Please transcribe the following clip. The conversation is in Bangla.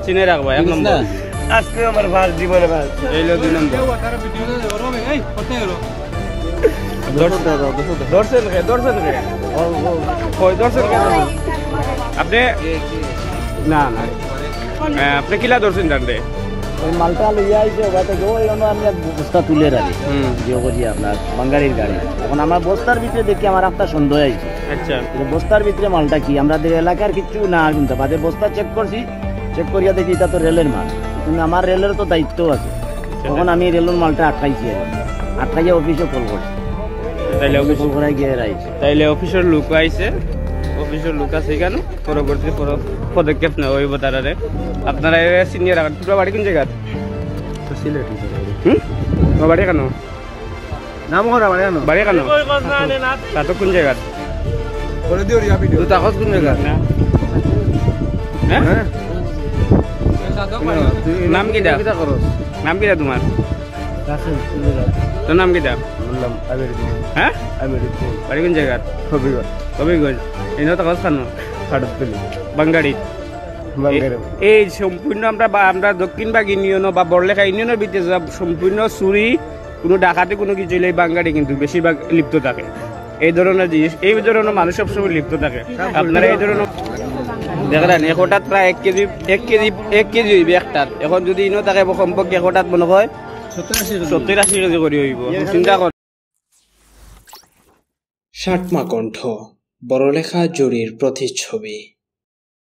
চিনে রাখবা 1 নম্বর আজকে আমার ভাই জীবনে ভাই এইলো 2 নম্বর দর্শন আপনি না না আপনি কিলা দর্শন জানবে ওই মালটা লইয়া আইছে ওটাতে ওই আমি বস্তা তুলে রাখি যে করি আপনার বাঙ্গারির গাড়ি এখন আমার বস্তার ভিতরে দেখি আমার একটা সন্দেহ আইছে আচ্ছা বস্তার ভিতরে মালটা কি আমাদের এলাকার কিছু না কিন্তু বাদে বস্তা চেক করছি চেক করিয়া দেখি এটা তো রেলের মাল কিন্তু আমার রেলের তো দায়িত্ব আছে তখন আমি রেলের মালটা আটকাইছি আটকাইয়া অফিসে কল করছি তাইলে অফিস করাই গিয়ে আইছে তাইলে অফিসের লোক আইছে অফিসের লোক আছে কেন পরবর্তী পদক্ষেপ নেওয়া হইব তারারে আপনারা সিনিয়র রাখেন তোমরা বাড়ি কোন জায়গা সিলেট তোমার বাড়ি কেন নাম করা বাড়ি কেন তাতো কোন জায়গা কাগজ কোন জায়গা হ্যাঁ নাম কিটা নাম কিটা তোমার তোর নাম কিটা হ্যাঁ বাড়ি কোন জায়গা হবিগঞ্জ এনে কাগজ খানো বাঙ্গাড়ি এই সম্পূর্ণ আমরা দক্ষিণবাগ ইউনিয়ন বা বড়লেখা ইউনিয়নের ভিতরে সম্পূর্ণ চুরি কোনো ডাকাতি কোনো কিছু এই বাঙ্গাড়ি কিন্তু বেশিরভাগ লিপ্ত থাকে এই ধরনের জিনিস এই ধরনের মানুষ সবসময় লিপ্ত থাকে আপনারা এই ধরনের দেখলেন একটাত প্রায় 1 কেজি হইবে একটাত এখন যদি ইনো থাকে সম্পর্কে একটাত মনে হয় 70-80 কেজি করে হইব চিন্তা কর সাতমা কণ্ঠ বড়লেখা জুরির প্রতিচ্ছবি।